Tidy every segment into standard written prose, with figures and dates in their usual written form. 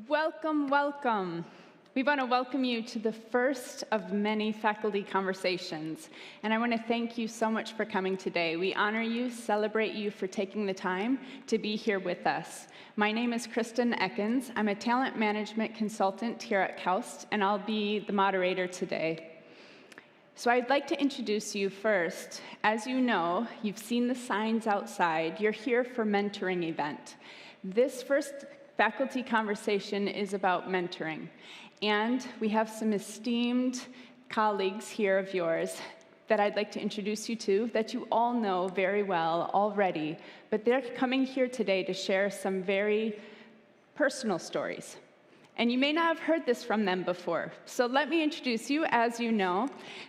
Welcome, welcome. We want to welcome you to the first of many faculty conversations. And I want to thank you so much for coming today. We honor you, celebrate you for taking the time to be here with us. My name is Kristen Ekins. I'm a talent management consultant here at KAUST, and I'll be the moderator today. So I'd like to introduce you first. As you know, you've seen the signs outside. You're here for mentoring event. This first faculty conversation is about mentoring. And we have some esteemed colleagues here of yours that I'd like to introduce you to that you all know very well already. But they're coming here today to share some very personal stories. And you may not have heard this from them before. So let me introduce you. As you know,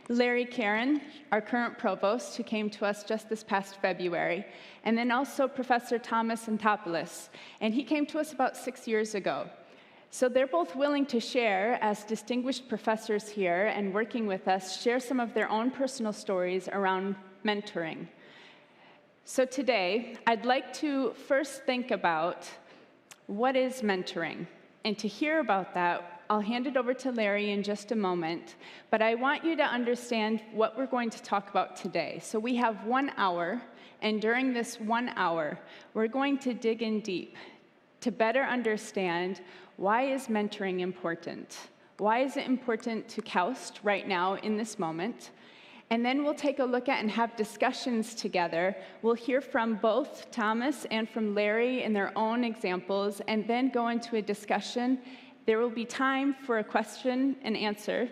Larry Karen, our current provost, who came to us just this past February, and then also Professor Thomas Antopoulos, and he came to us about 6 years ago. So they're both willing to share, as distinguished professors here and working with us, share some of their own personal stories around mentoring. So today, I'd like to first think about what is mentoring. And to hear about that, I'll hand it over to Larry in just a moment, but I want you to understand what we're going to talk about today. So we have 1 hour, and during this 1 hour, we're going to dig in deep to better understand why is mentoring important? Why is it important to KAUST right now in this moment? And then we'll take a look at and have discussions together. We'll hear from both Thomas and from Larry in their own examples, and then go into a discussion. There will be time for a question and answer.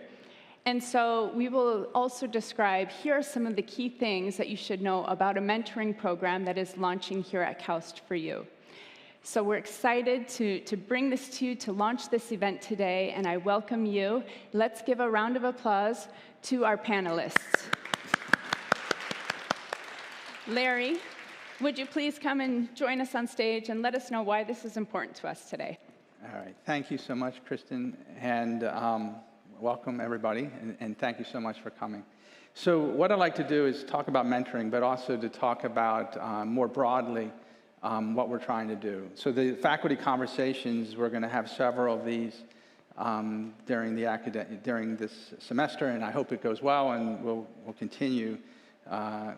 And so we will also describe, here are some of the key things that you should know about a mentoring program that is launching here at KAUST for you. So we're excited to bring this to you, to launch this event today, and I welcome you. Let's give a round of applause to our panelists. Larry, would you please come and join us on stage and let us know why this is important to us today? All right. Thank you so much, Kristen, and welcome, everybody, and thank you so much for coming. So what I'd like to do is talk about mentoring, but also to talk about more broadly what we're trying to do. So the faculty conversations, we're going to have several of these during this semester, and I hope it goes well, and we'll continue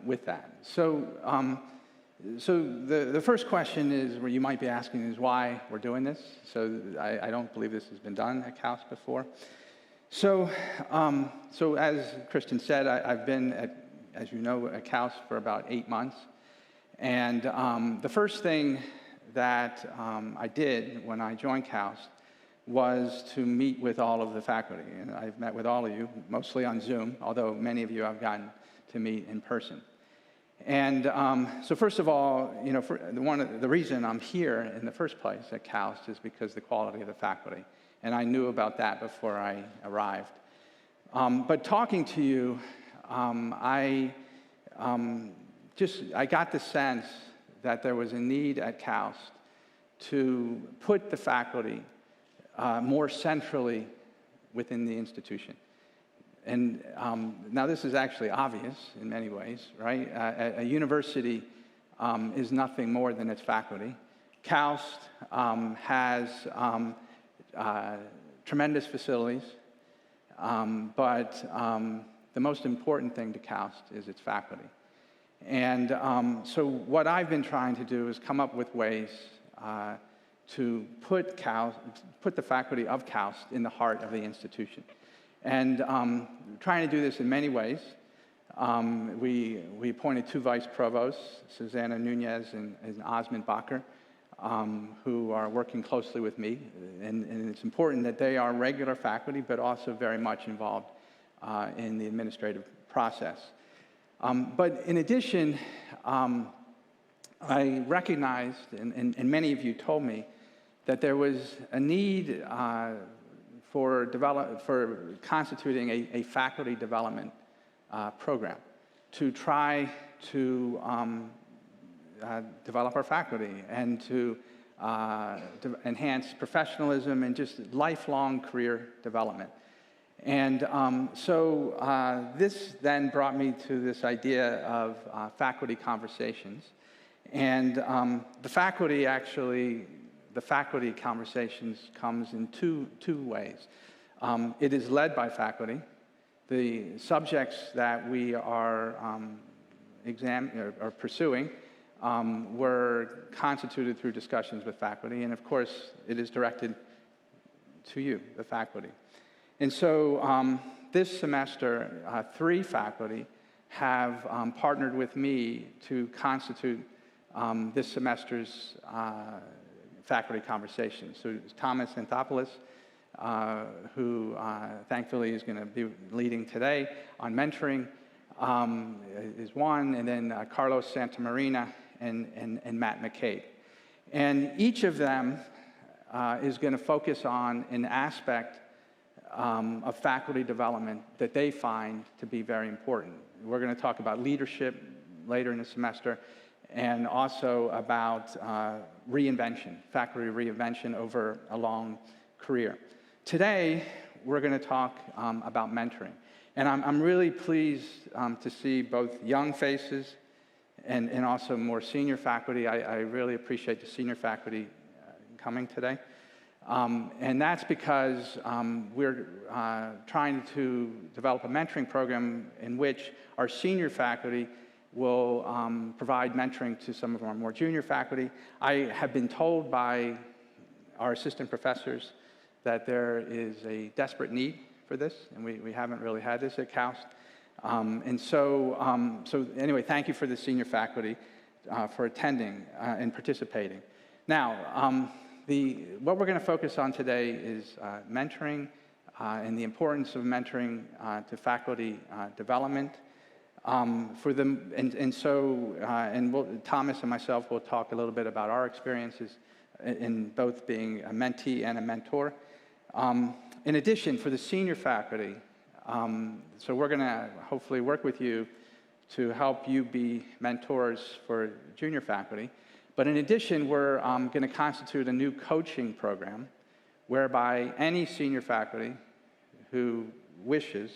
with that. So the first question is, where you might be asking, is why we're doing this. So I don't believe this has been done at KAUST before. So as Kristen said, I've been as you know, at KAUST for about 8 months. And the first thing that I did when I joined KAUST was to meet with all of the faculty. And I've met with all of you, mostly on Zoom, although many of you I've gotten to meet in person. And so first of all, you know, the reason I'm here in the first place at KAUST is because the quality of the faculty. And I knew about that before I arrived. But talking to you, I got the sense that there was a need at KAUST to put the faculty more centrally within the institution. And now this is actually obvious in many ways, right? A university is nothing more than its faculty. KAUST has tremendous facilities, but the most important thing to KAUST is its faculty. And so what I've been trying to do is come up with ways to put the faculty of KAUST in the heart of the institution. And trying to do this in many ways. We appointed 2 vice provosts, Susanna Nunez and Osmond Bacher, who are working closely with me. And it's important that they are regular faculty, but also very much involved in the administrative process. But in addition, I recognized, and many of you told me, that there was a need for constituting a faculty development program to try to develop our faculty and to enhance professionalism and just lifelong career development. And so this then brought me to this idea of faculty conversations. And the faculty actually the faculty conversations comes in two ways. It is led by faculty. The subjects that we are pursuing were constituted through discussions with faculty, and of course, it is directed to you, the faculty. And so this semester, 3 faculty have partnered with me to constitute this semester's faculty conversation. So Thomas Anthopoulos, who thankfully is going to be leading today on mentoring, is one, and then Carlos Santamarina and Matt McCabe. And each of them is going to focus on an aspect of faculty development that they find to be very important. We're going to talk about leadership later in the semester, and also about reinvention, faculty reinvention over a long career. Today, we're going to talk about mentoring. And I'm really pleased to see both young faces and also more senior faculty. I really appreciate the senior faculty coming today. And that's because we're trying to develop a mentoring program in which our senior faculty will provide mentoring to some of our more junior faculty. I have been told by our assistant professors that there is a desperate need for this, and we haven't really had this at KAUST. So anyway, thank you for the senior faculty for attending and participating. Now, what we're going to focus on today is mentoring and the importance of mentoring to faculty development. Thomas and myself will talk a little bit about our experiences in both being a mentee and a mentor. In addition, for the senior faculty, so we're going to hopefully work with you to help you be mentors for junior faculty. But in addition, we're going to constitute a new coaching program whereby any senior faculty who wishes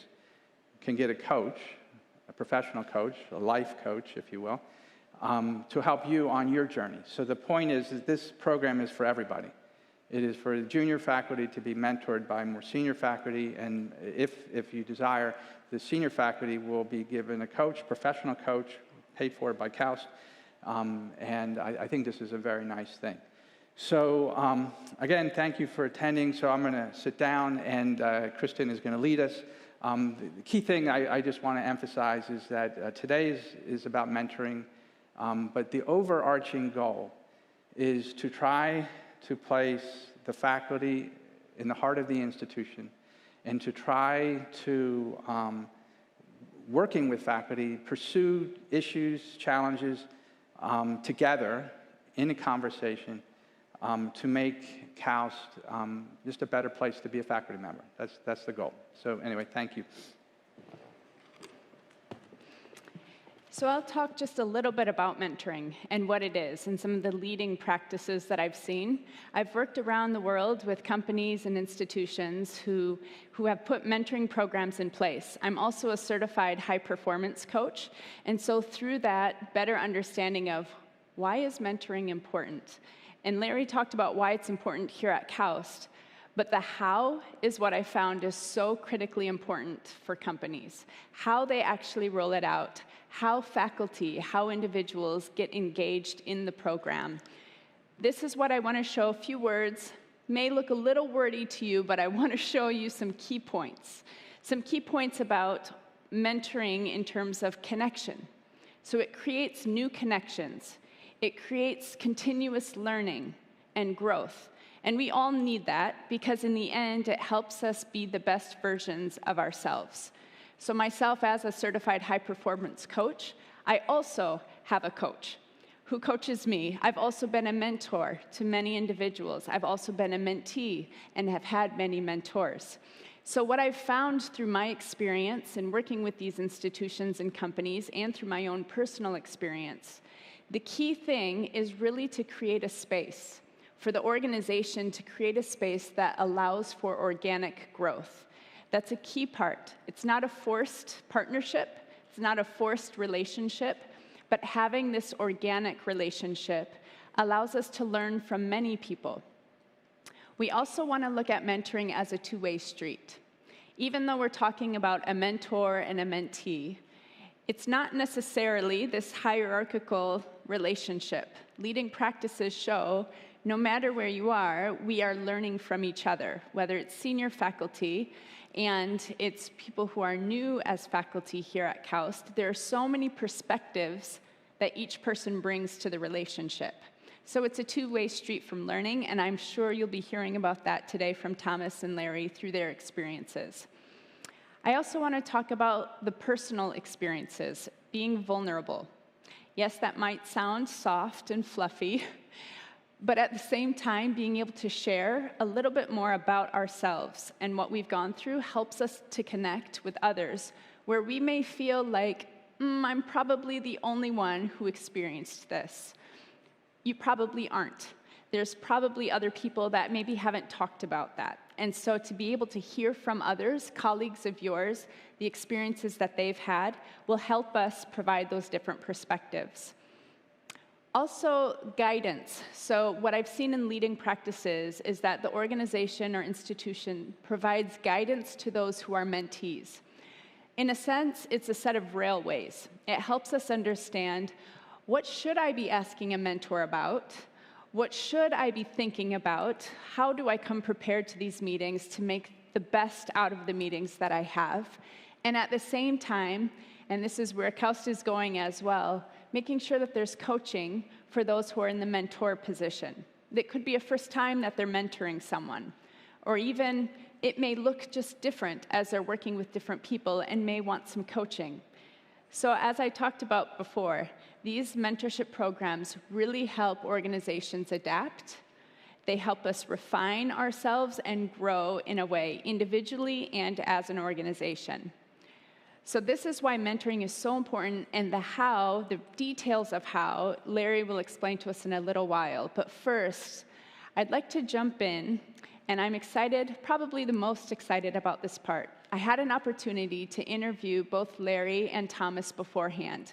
can get a coach, a professional coach, a life coach, if you will, to help you on your journey. So the point is that this program is for everybody. It is for the junior faculty to be mentored by more senior faculty, and if you desire, the senior faculty will be given a coach, professional coach, paid for by KAUST, and I think this is a very nice thing. So again, thank you for attending. So I'm going to sit down, and Kristen is going to lead us. The key thing I just want to emphasize is that today is about mentoring, but the overarching goal is to try to place the faculty in the heart of the institution and to try to, working with faculty, pursue issues, challenges together in a conversation to make KAUST just a better place to be a faculty member. That's the goal. So anyway, thank you. So I'll talk just a little bit about mentoring and what it is and some of the leading practices that I've seen. I've worked around the world with companies and institutions who have put mentoring programs in place. I'm also a certified high-performance coach, and so through that better understanding of why is mentoring important. And Larry talked about why it's important here at KAUST, but the how is what I found is so critically important for companies. How they actually roll it out, how faculty, how individuals get engaged in the program. This is what I want to show. A few words, may look a little wordy to you, but I want to show you some key points. Some key points about mentoring in terms of connection. So it creates new connections. It creates continuous learning and growth. And we all need that because in the end, it helps us be the best versions of ourselves. So myself, as a certified high-performance coach, I also have a coach who coaches me. I've also been a mentor to many individuals. I've also been a mentee and have had many mentors. So what I've found through my experience in working with these institutions and companies and through my own personal experience, the key thing is really to create a space for the organization to create a space that allows for organic growth. That's a key part. It's not a forced partnership. It's not a forced relationship, but having this organic relationship allows us to learn from many people. We also want to look at mentoring as a two-way street. Even though we're talking about a mentor and a mentee, it's not necessarily this hierarchical relationship. Leading practices show no matter where you are, we are learning from each other, whether it's senior faculty and it's people who are new as faculty here at KAUST. There are so many perspectives that each person brings to the relationship. So it's a two-way street from learning, and I'm sure you'll be hearing about that today from Thomas and Larry through their experiences. I also want to talk about the personal experiences, being vulnerable. Yes, that might sound soft and fluffy, but at the same time, being able to share a little bit more about ourselves and what we've gone through helps us to connect with others, where we may feel like, I'm probably the only one who experienced this. You probably aren't. There's probably other people that maybe haven't talked about that. And so to be able to hear from others, colleagues of yours, the experiences that they've had, will help us provide those different perspectives. Also, guidance. So what I've seen in leading practices is that the organization or institution provides guidance to those who are mentees. In a sense, it's a set of railways. It helps us understand, what should I be asking a mentor about? What should I be thinking about? How do I come prepared to these meetings to make the best out of the meetings that I have? And at the same time, and this is where KAUST is going as well, making sure that there's coaching for those who are in the mentor position. It could be a first time that they're mentoring someone, or even it may look just different as they're working with different people and may want some coaching. So as I talked about before, these mentorship programs really help organizations adapt. They help us refine ourselves and grow in a way, individually and as an organization. So this is why mentoring is so important, and the details of how, Larry will explain to us in a little while. But first, I'd like to jump in, and I'm excited, probably the most excited about this part. I had an opportunity to interview both Larry and Thomas beforehand.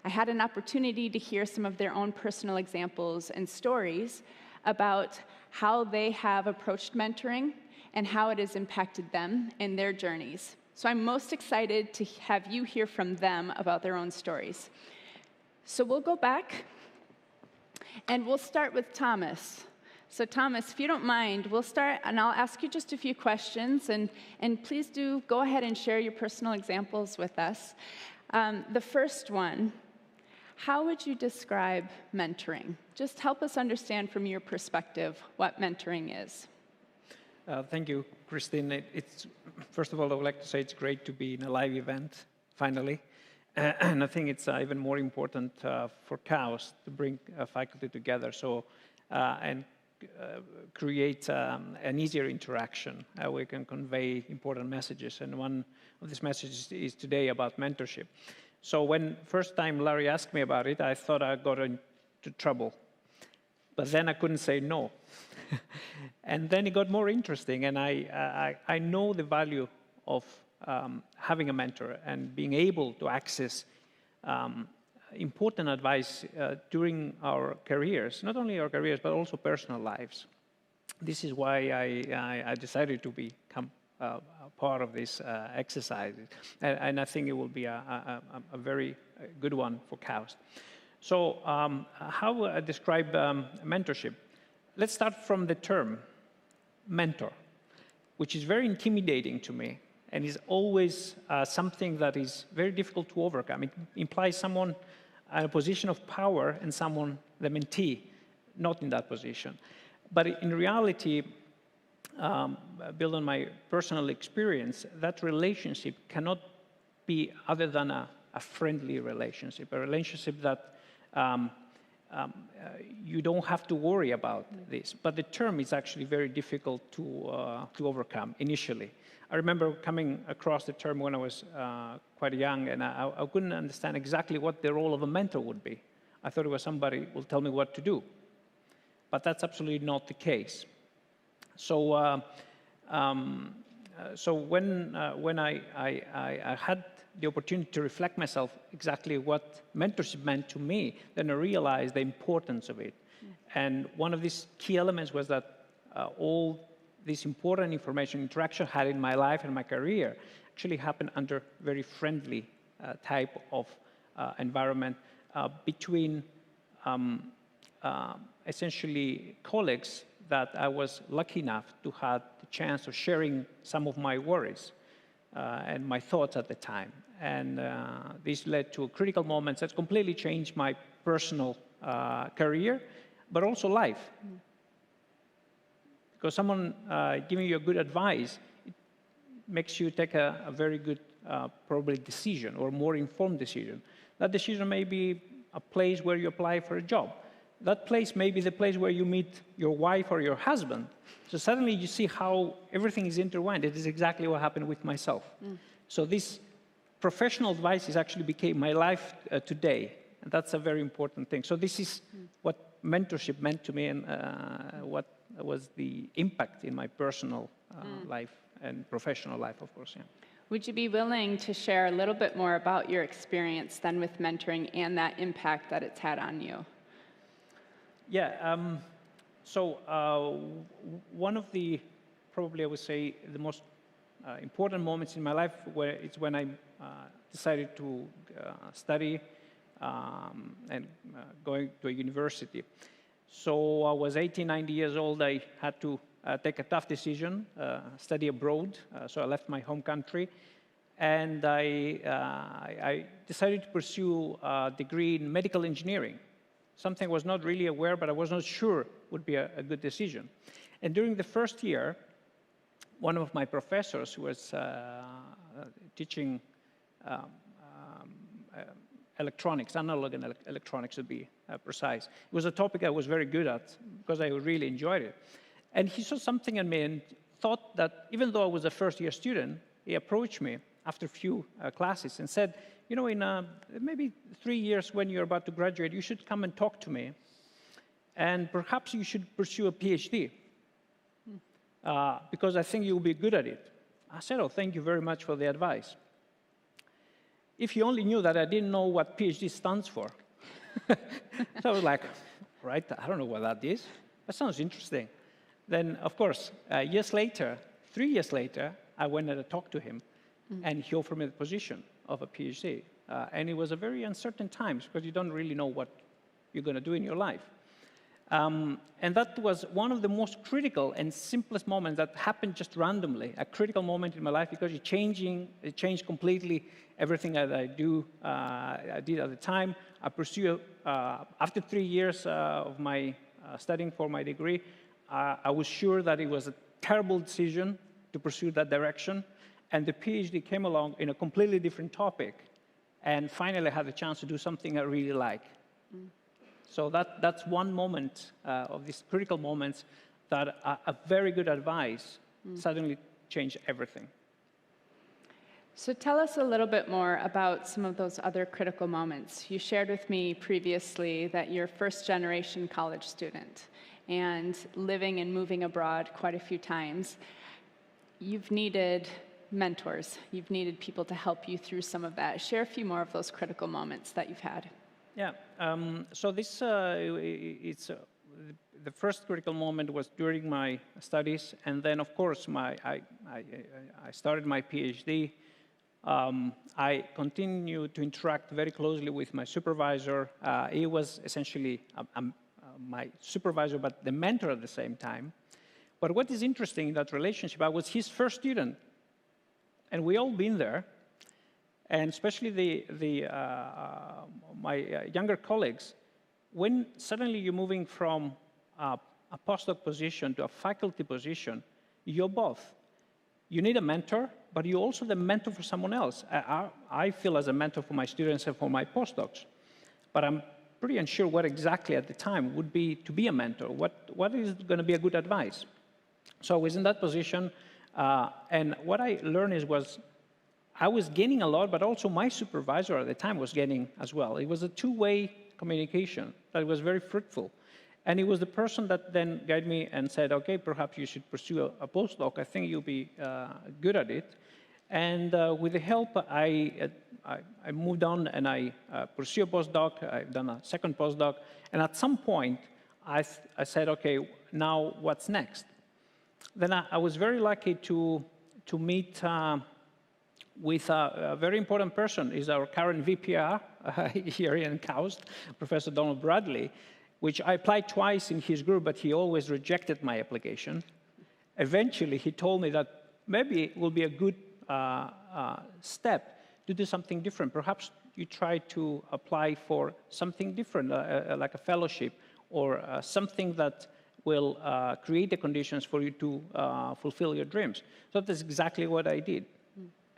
I had an opportunity to hear some of their own personal examples and stories about how they have approached mentoring and how it has impacted them in their journeys. So I'm most excited to have you hear from them about their own stories. So we'll go back, and we'll start with Thomas. So Thomas, if you don't mind, we'll start, and I'll ask you just a few questions, and please do go ahead and share your personal examples with us. The first one, how would you describe mentoring? Just help us understand from your perspective what mentoring is. Thank you, Christine. First of all, I would like to say it's great to be in a live event, finally. And I think it's even more important for KAUST to bring faculty together and create an easier interaction where we can convey important messages. And one of these messages is today about mentorship. So when first time Larry asked me about it, I thought I got into trouble. But then I couldn't say no. And then it got more interesting, and I know the value of having a mentor and being able to access important advice during our careers, not only our careers, but also personal lives. This is why I decided to become part of this exercise, and I think it will be a very good one for KAUST. So how I describe mentorship? Let's start from the term mentor, which is very intimidating to me and is always something that is very difficult to overcome. It implies someone in a position of power and someone, the mentee, not in that position. But in reality, built on my personal experience, that relationship cannot be other than a friendly relationship, a relationship that you don't have to worry about this. But the term is actually very difficult to overcome initially. I remember coming across the term when I was quite young, and I couldn't understand exactly what the role of a mentor would be. I thought it was somebody who will tell me what to do. But that's absolutely not the case. So, when I had the opportunity to reflect myself exactly what mentorship meant to me, then I realized the importance of it. And one of these key elements was that all this important information interaction I had in my life and my career actually happened under very friendly type of environment between essentially colleagues that I was lucky enough to have the chance of sharing some of my worries and my thoughts at the time. And this led to critical moments that completely changed my personal career, but also life. Because someone giving you a good advice, it makes you take a very good, probably decision or more informed decision. That decision may be a place where you apply for a job. That place may be the place where you meet your wife or your husband. So suddenly you see how everything is intertwined. It is exactly what happened with myself. So this professional advice actually became my life today. And that's a very important thing. So this is what mentorship meant to me and what was the impact in my personal life and professional life, of course. Yeah. Would you be willing to share a little bit more about your experience then with mentoring and that impact that it's had on you? Yeah. So one of the, probably I would say, the most important moments in my life it's when I decided to study and going to a university. So I was 18, 19 years old. I had to take a tough decision, study abroad. So I left my home country. And I decided to pursue a degree in medical engineering. Something I was not really aware, but I was not sure would be a good decision. And during the first year, one of my professors who was teaching electronics, analog and electronics to be precise. It was a topic I was very good at because I really enjoyed it. And he saw something in me and thought that even though I was a first-year student, he approached me after a few classes and said, you know, in maybe 3 years when you're about to graduate, you should come and talk to me. And perhaps you should pursue a PhD because I think you'll be good at it. I said, oh, thank you very much for the advice. If you only knew that I didn't know what PhD stands for. So I was like, right, I don't know what that is. That sounds interesting. Then, of course, 3 years later, I went and talked to him, and he offered me the position of a PhD. And it was a very uncertain times because you don't really know what you're going to do in your life. And that was one of the most critical and simplest moments that happened just randomly, a critical moment in my life because it changed completely everything that I did at the time. I pursued, after 3 years of my studying for my degree, I was sure that it was a terrible decision to pursue that direction. And the PhD came along in a completely different topic. And finally, I had the chance to do something I really like. So that's one moment of these critical moments that a very good advice suddenly changed everything. So tell us a little bit more about some of those other critical moments. You shared with me previously that you're a first-generation college student and living and moving abroad quite a few times. You've needed mentors. You've needed people to help you through some of that. Share a few more of those critical moments that you've had. Yeah. So this, the first critical moment was during my studies, and then of course I started my PhD. I continued to interact very closely with my supervisor. He was essentially my supervisor, but the mentor at the same time. But what is interesting in that relationship, I was his first student, and we all been there. And especially my younger colleagues, when suddenly you're moving from a postdoc position to a faculty position, you're both. You need a mentor, but you're also the mentor for someone else. I feel as a mentor for my students and for my postdocs, but I'm pretty unsure what exactly at the time would be to be a mentor. What is going to be a good advice? So I was in that position, and what I learned was I was gaining a lot, but also my supervisor at the time was gaining as well. It was a two-way communication that was very fruitful. And it was the person that then guided me and said, okay, perhaps you should pursue a postdoc. I think you'll be good at it. And with the help, I moved on and I pursued a postdoc. I've done a second postdoc. And at some point, I said, okay, now what's next? Then I was very lucky to meet with a very important person. Is our current VPR here in KAUST, Professor Donald Bradley, which I applied twice in his group, but he always rejected my application. Eventually, he told me that maybe it will be a good step to do something different. Perhaps you try to apply for something different, like a fellowship, or something that will create the conditions for you to fulfill your dreams. So that's exactly what I did.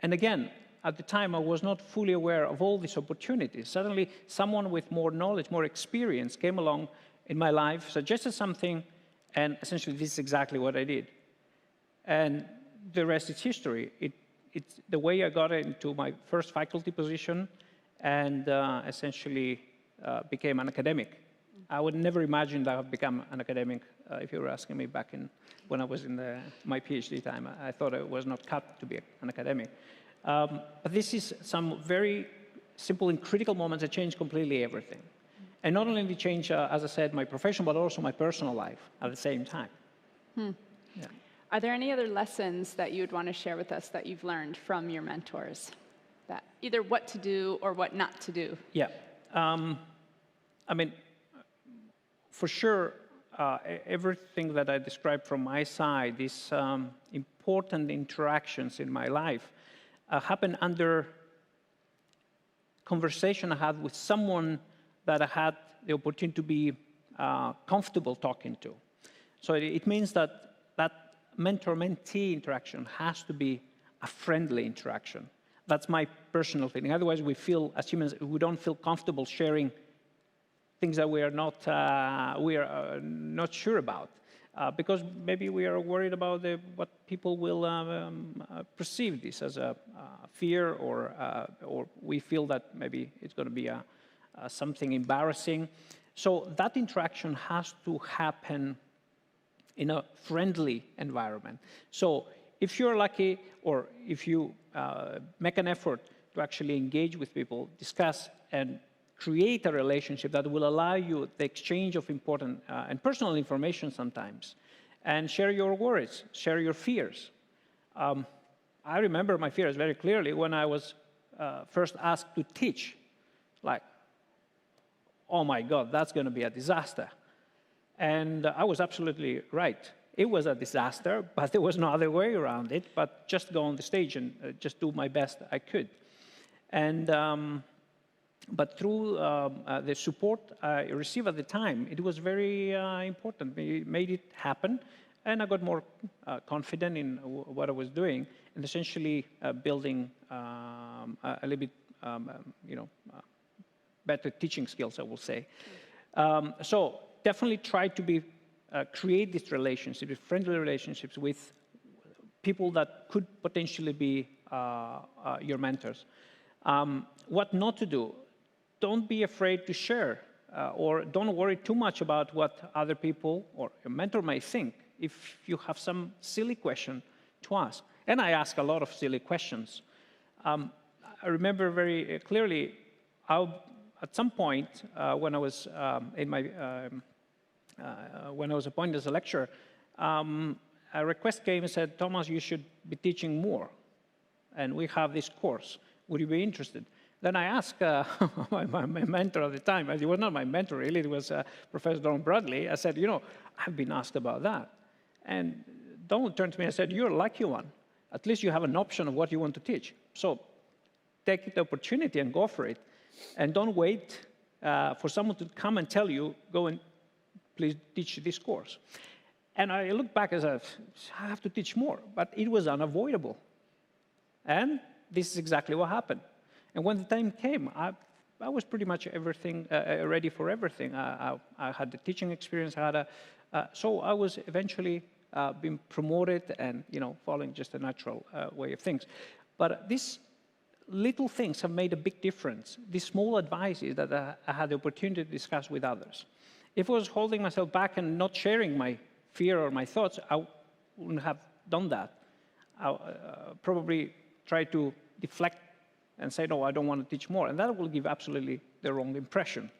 And again, at the time, I was not fully aware of all these opportunities. Suddenly, someone with more knowledge, more experience came along in my life, suggested something, and essentially this is exactly what I did. And the rest is history. It's the way I got into my first faculty position and essentially became an academic. I would never imagine that I would become an academic if you were asking me back when I was in my PhD time. I thought I was not cut to be an academic. But this is some very simple and critical moments that change completely everything. And not only did it change, as I said, my profession, but also my personal life at the same time. Yeah. Are there any other lessons that you would want to share with us that you've learned from your mentors? That either what to do or what not to do? Yeah. I mean, for sure, everything that I described from my side, these important interactions in my life, happened under conversation I had with someone that I had the opportunity to be comfortable talking to. So it means that mentor-mentee interaction has to be a friendly interaction. That's my personal feeling. Otherwise, we feel, as humans, we don't feel comfortable sharing things that we are not sure about, because maybe we are worried about what people will perceive this as a fear, or we feel that maybe it's going to be something embarrassing. So that interaction has to happen in a friendly environment. So if you're lucky, or if you make an effort to actually engage with people, discuss, and create a relationship that will allow you the exchange of important and personal information sometimes, and share your worries, share your fears. I remember my fears very clearly when I was first asked to teach. Like, oh my God, that's going to be a disaster. And I was absolutely right. It was a disaster, but there was no other way around it, but just go on the stage and just do my best I could. And but through the support I received at the time, it was very important. It made it happen, and I got more confident in what I was doing, and essentially building a little bit, better teaching skills, I will say. So definitely try to create these relationships, friendly relationships with people that could potentially be your mentors. What not to do? Don't be afraid to share, or don't worry too much about what other people or your mentor may think. If you have some silly question to ask, and I ask a lot of silly questions. I remember very clearly at some point when I was when I was appointed as a lecturer, a request came and said, "Thomas, you should be teaching more, and we have this course. Would you be interested?" Then I asked my mentor at the time, and he was not my mentor really, it was Professor Donald Bradley. I said, I've been asked about that. And Donald turned to me and said, "You're a lucky one. At least you have an option of what you want to teach. So take the opportunity and go for it. And don't wait for someone to come and tell you, go and please teach this course." And I look back and said, I have to teach more, but it was unavoidable. And this is exactly what happened. And when the time came, I was pretty much ready for everything. I had the teaching experience. So I was eventually being promoted and following just a natural way of things. But these little things have made a big difference. These small advices that I had the opportunity to discuss with others. If I was holding myself back and not sharing my fear or my thoughts, I wouldn't have done that. I probably try to deflect and say, no, I don't want to teach more. And that will give absolutely the wrong impression.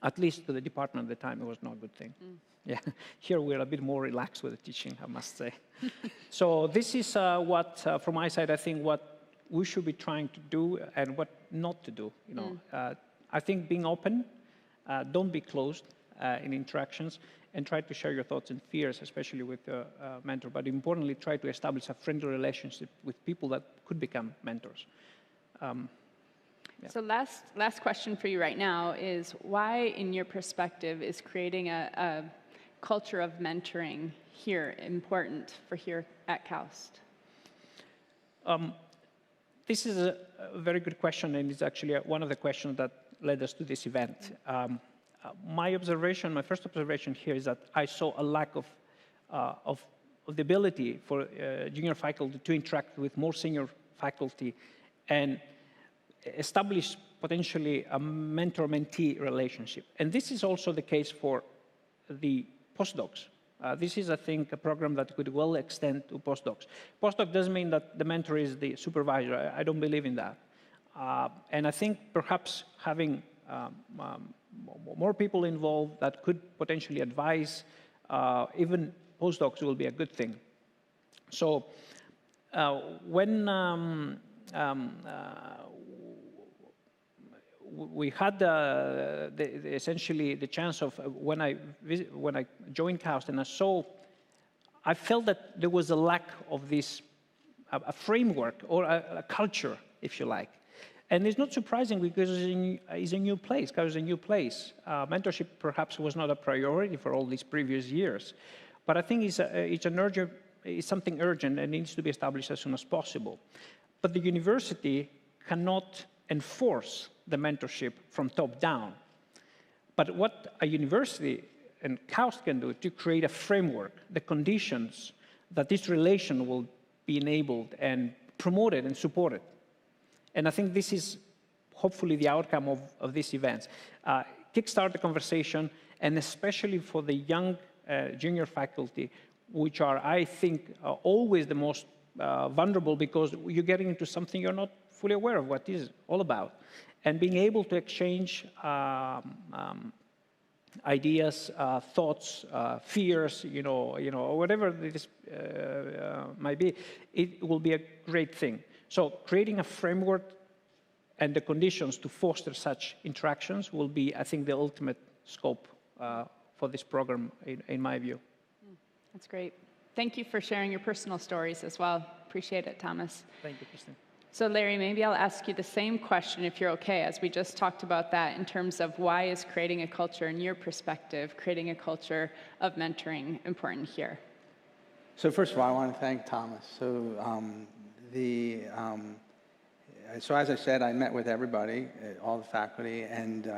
At least to the department at the time, it was not a good thing. Yeah, here we're a bit more relaxed with the teaching, I must say. So this is what, from my side, I think what we should be trying to do and what not to do. You know, I think being open, don't be closed in interactions, and try to share your thoughts and fears, especially with the mentor. But importantly, try to establish a friendly relationship with people that could become mentors. So last question for you right now is, why, in your perspective, is creating a culture of mentoring here important for here at KAUST? This is a very good question, and it's actually one of the questions that led us to this event. My first observation here is that I saw a lack of the ability for junior faculty to interact with more senior faculty and establish potentially a mentor-mentee relationship. And this is also the case for the postdocs. This is, I think, a program that could well extend to postdocs. Postdoc doesn't mean that the mentor is the supervisor. I don't believe in that. And I think perhaps having more people involved that could potentially advise even postdocs will be a good thing. So when we had essentially the chance of when I joined KAUST, and I felt that there was a lack of this a framework or a culture, if you like. And it's not surprising because it's a new place. KAUST is a new place. Mentorship perhaps was not a priority for all these previous years, but I think it's something urgent and needs to be established as soon as possible. But the university cannot enforce the mentorship from top down. But what a university and KAUST can do to create a framework, the conditions that this relation will be enabled and promoted and supported. And I think this is hopefully the outcome of these events. Kickstart the conversation, and especially for the young junior faculty, which are, I think, always the most vulnerable because you're getting into something you're not fully aware of what it is all about. And being able to exchange ideas, thoughts, fears, whatever this might be, it will be a great thing. So creating a framework and the conditions to foster such interactions will be, I think, the ultimate scope for this program, in my view. That's great. Thank you for sharing your personal stories as well. Appreciate it, Thomas. Thank you, Kristen. So Larry, maybe I'll ask you the same question, if you're okay, as we just talked about that in terms of why is creating a culture, in your perspective, creating a culture of mentoring important here? So first of all, I want to thank Thomas. So so as I said, I met with everybody, all the faculty, and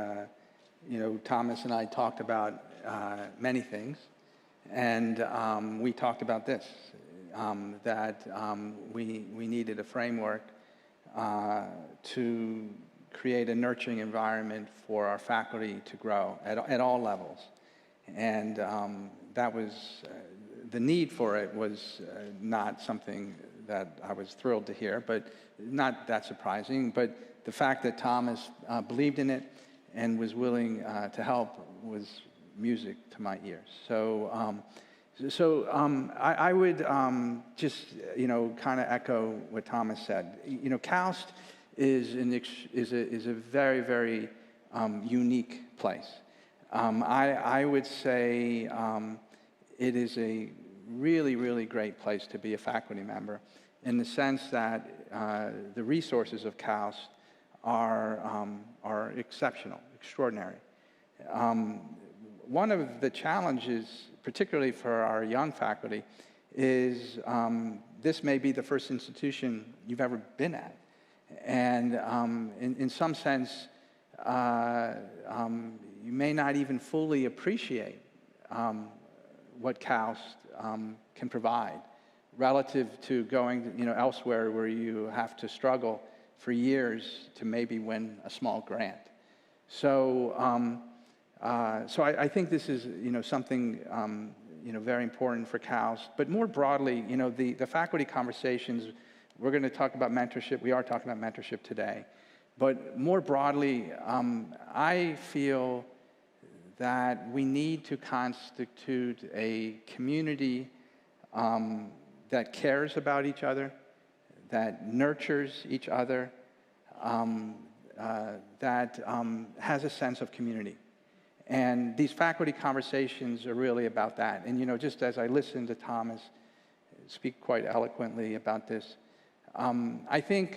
Thomas and I talked about many things, and we talked about this, that we needed a framework to create a nurturing environment for our faculty to grow at all levels. And that was, the need for it was not something that I was thrilled to hear, but not that surprising. But the fact that Thomas believed in it and was willing to help was music to my ears. So I would just, kind of echo what Thomas said. KAUST is a very, very unique place. I would say it is a really, really great place to be a faculty member in the sense that the resources of KAUST are exceptional, extraordinary. One of the challenges, particularly for our young faculty, is this may be the first institution you've ever been at. And in some sense, you may not even fully appreciate what KAUST can provide relative to going elsewhere where you have to struggle for years to maybe win a small grant. So I think this is something very important for KAUST. But more broadly, the faculty conversations, we're going to talk about mentorship. We are talking about mentorship today. But more broadly, I feel that we need to constitute a community that cares about each other, that nurtures each other, that has a sense of community. And these faculty conversations are really about that. And just as I listened to Thomas speak quite eloquently about this, I think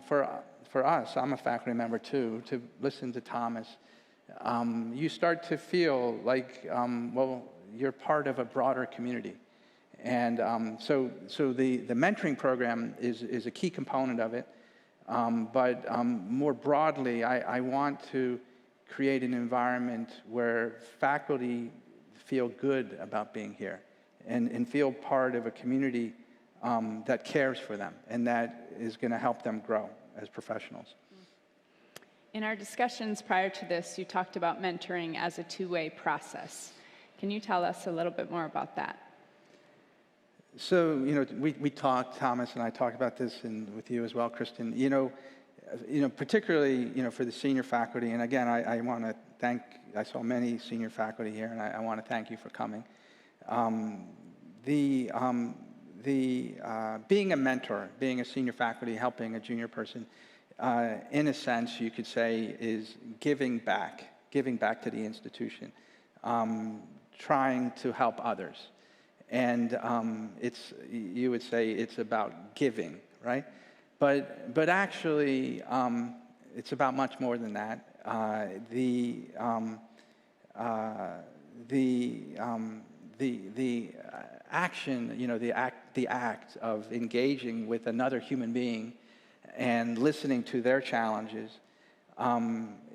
for us, I'm a faculty member too, to listen to Thomas, you start to feel like, well, you're part of a broader community. And so the mentoring program is a key component of it. But more broadly, I want to create an environment where faculty feel good about being here and feel part of a community that cares for them and that is going to help them grow as professionals. In our discussions prior to this, you talked about mentoring as a two-way process. Can you tell us a little bit more about that? So, we talked, Thomas and I talked about this, and with you as well, Kristen, particularly, for the senior faculty, and again, I want to thank, I saw many senior faculty here, and I want to thank you for coming. Being a mentor, being a senior faculty, helping a junior person, in a sense, you could say, is giving back to the institution, trying to help others. And you would say it's about giving, right? But actually, it's about much more than that. The action, the act of engaging with another human being and listening to their challenges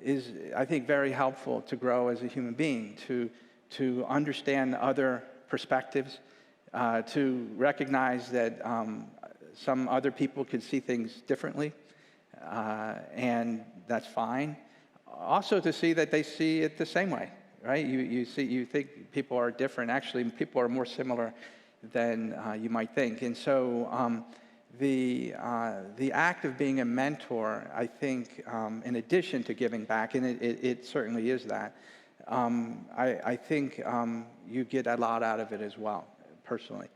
is, I think, very helpful to grow as a human being, to understand other perspectives, to recognize that some other people can see things differently, and that's fine. Also to see that they see it the same way, right? You think people are different. Actually, people are more similar than you might think. And so the act of being a mentor, I think, in addition to giving back, and it certainly is that, I think you get a lot out of it as well, personally.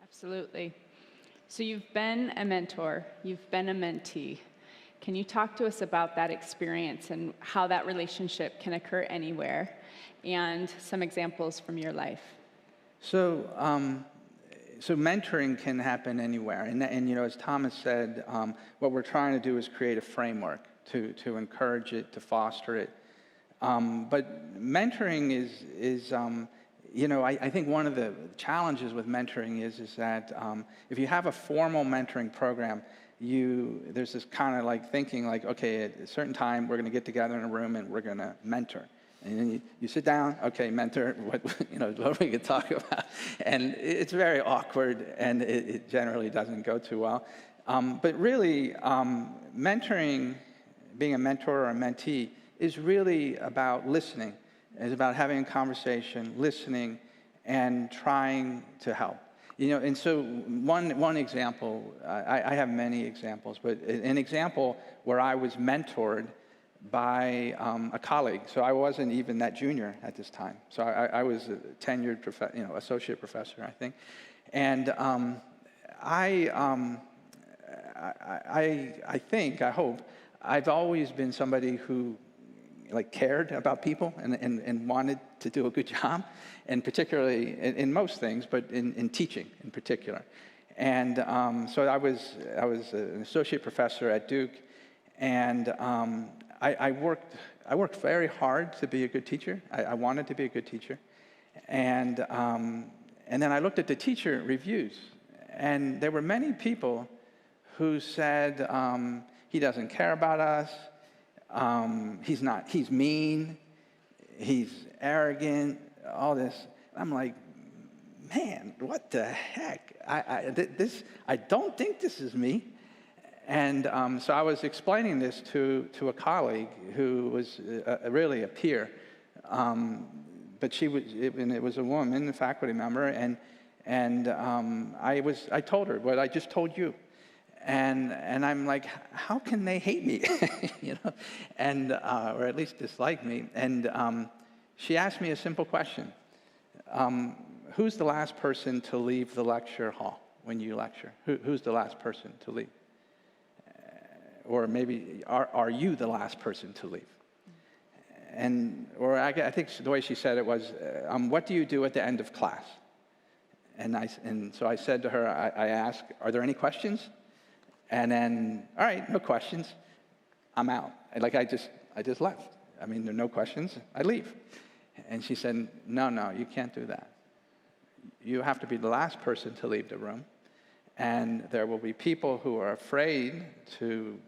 Absolutely. So you've been a mentor, you've been a mentee. Can you talk to us about that experience and how that relationship can occur anywhere, and some examples from your life? So mentoring can happen anywhere. And as Thomas said, what we're trying to do is create a framework to encourage it, to foster it. But mentoring is I think one of the challenges with mentoring is that if you have a formal mentoring program, there's this kind of like thinking like, okay, at a certain time we're going to get together in a room and we're going to mentor. And then you sit down, okay, mentor, what are we going to talk about? And it's very awkward, and it generally doesn't go too well. But really, mentoring, being a mentor or a mentee, is really about listening. It's about having a conversation, listening, and trying to help. And so one example, I have many examples, but an example where I was mentored by a colleague. So I wasn't even that junior at this time. So I was a tenured associate professor, I think. And I hope, I've always been somebody who cared about people and wanted to do a good job, and particularly in most things, but in teaching in particular. And so I was an associate professor at Duke, and I worked very hard to be a good teacher. I wanted to be a good teacher, and then I looked at the teacher reviews, and there were many people who said he doesn't care about us. He's mean, he's arrogant, all this. I'm like, man, what the heck? I don't think this is me. And so I was explaining this to a colleague who was really a peer, but it was a woman, a faculty member, and I told her what I just told you. And I'm like, how can they hate me, you know, and or at least dislike me? And she asked me a simple question: who's the last person to leave the lecture hall when you lecture? Who's the last person to leave? Or maybe are you the last person to leave? And or I think the way she said it was, what do you do at the end of class? And so I said to her, I asked, are there any questions? And then, all right, no questions, I'm out. I just left. I mean, there are no questions, I leave. And she said, no, you can't do that. You have to be the last person to leave the room. And there will be people who are afraid to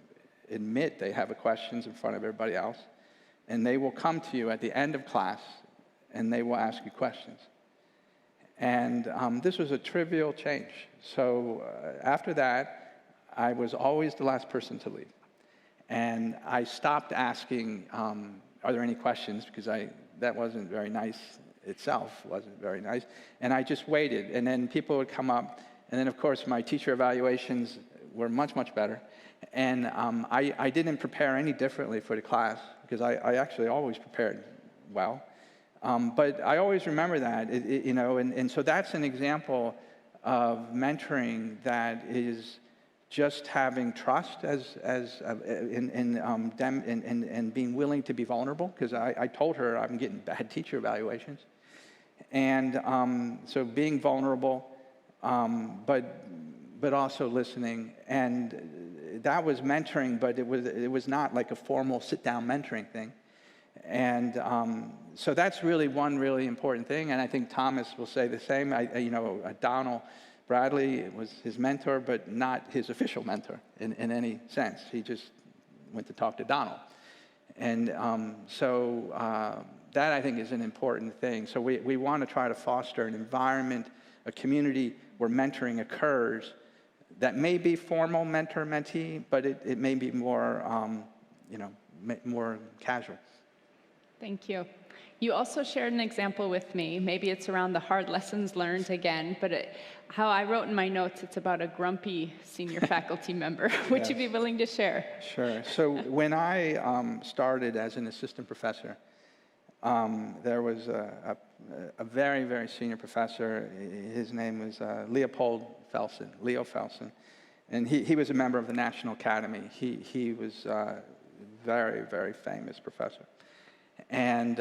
admit they have questions in front of everybody else. And they will come to you at the end of class, and they will ask you questions. And this was a trivial change. So after that, I was always the last person to leave. And I stopped asking, are there any questions? Because that wasn't very nice itself, wasn't very nice. And I just waited. And then people would come up. And then, of course, my teacher evaluations were much, much better. And I didn't prepare any differently for the class, because I actually always prepared well. But I always remember that, you know, and so that's an example of mentoring that is just having trust in them and being willing to be vulnerable, because I told her I'm getting bad teacher evaluations. And so being vulnerable, but also listening. And that was mentoring, but it was not like a formal sit-down mentoring thing. And so that's really one really important thing, and I think Thomas will say the same. Donald Bradley was his mentor, but not his official mentor in any sense. He just went to talk to Donald. And so that, I think, is an important thing. So we want to try to foster an environment, a community where mentoring occurs that may be formal mentor-mentee, but it may be more, more casual. Thank you. You also shared an example with me. Maybe it's around the hard lessons learned again, but how I wrote in my notes, it's about a grumpy senior faculty member. Would Yes. you be willing to share? Sure. So when I started as an assistant professor, there was a very, very senior professor. His name was Leo Felsen. And he was a member of the National Academy. He was a very, very famous professor. And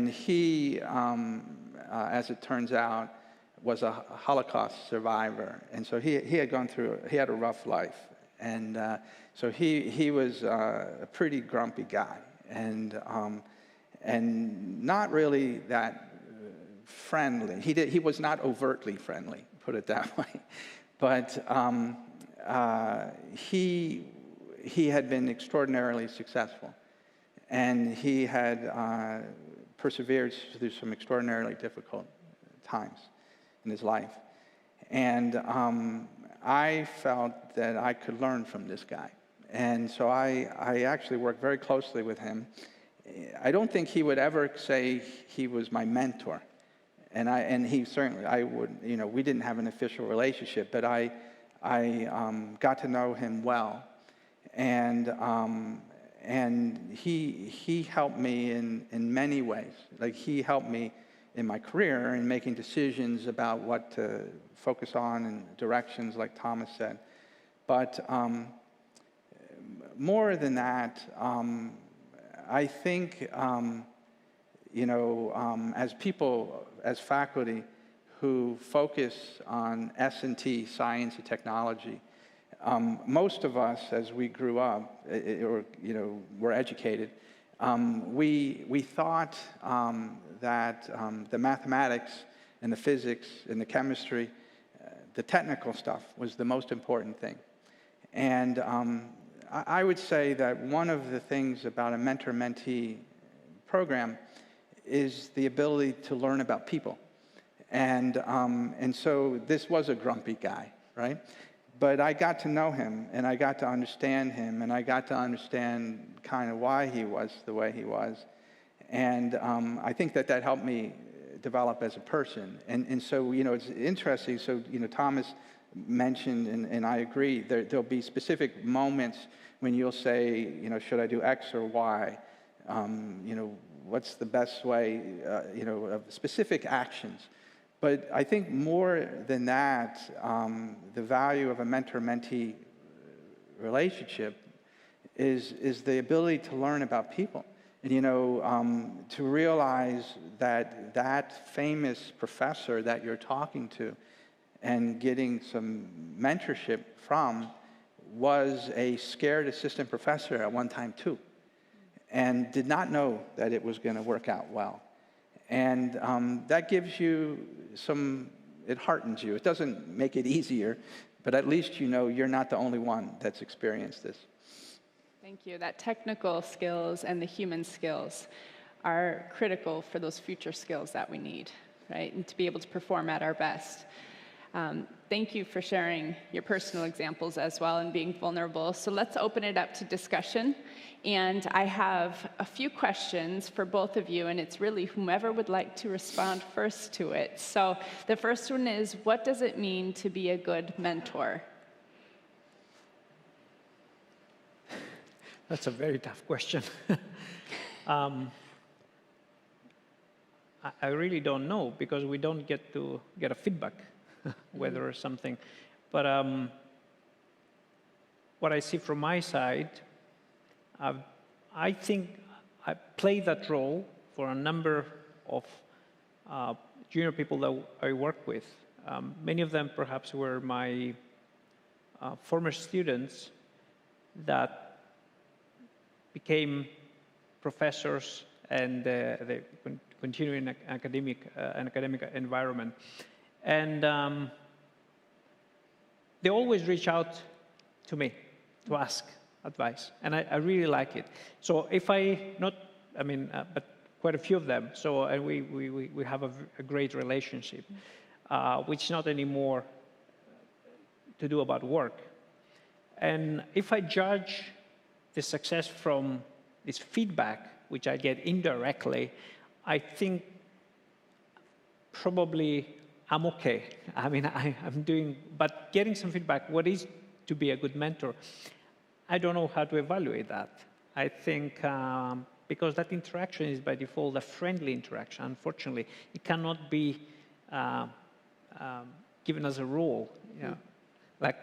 he, as it turns out, was a Holocaust survivor. And so he had a rough life. And so he was a pretty grumpy guy. And not really that friendly. He was not overtly friendly, put it that way. But he had been extraordinarily successful. And he had persevered through some extraordinarily difficult times in his life. And I felt that I could learn from this guy. And so I actually worked very closely with him. I don't think he would ever say he was my mentor. And he certainly, we didn't have an official relationship, but I got to know him well. And he helped me in many ways. Like, he helped me in my career in making decisions about what to focus on and directions, like Thomas said. But more than that, I think, as people, as faculty who focus on S&T, science and technology, most of us, as we grew up, were educated, we thought that the mathematics and the physics and the chemistry, the technical stuff, was the most important thing. And I would say that one of the things about a mentor-mentee program is the ability to learn about people. And so this was a grumpy guy, right? But I got to know him, and I got to understand him, and I got to understand kind of why he was the way he was. And I think that helped me develop as a person. And so, it's interesting. So, Thomas mentioned, and I agree, there'll be specific moments when you'll say, should I do X or Y? What's the best way, of specific actions. But I think more than that, the value of a mentor-mentee relationship is the ability to learn about people. And, to realize that famous professor that you're talking to and getting some mentorship from was a scared assistant professor at one time too, and did not know that it was going to work out well. And that gives you it heartens you. It doesn't make it easier, but at least you're not the only one that's experienced this. Thank you. That technical skills and the human skills are critical for those future skills that we need, right? And to be able to perform at our best. Thank you for sharing your personal examples as well and being vulnerable. So let's open it up to discussion. And I have a few questions for both of you, and it's really whomever would like to respond first to it. So the first one is, what does it mean to be a good mentor? That's a very tough question. I really don't know, because we don't get to get a feedback whether something. But what I see from my side, I think I played that role for a number of junior people that I work with. Many of them perhaps were my former students that became professors, and they continue in an academic environment. And they always reach out to me to ask advice, and I really like it. So if but quite a few of them. So and we have a great relationship, which not anymore to do about work. And if I judge the success from this feedback, which I get indirectly, I think probably I'm okay. I mean, I'm doing, but getting some feedback, what is to be a good mentor? I don't know how to evaluate that. I think because that interaction is by default a friendly interaction. Unfortunately, it cannot be given as a rule. Like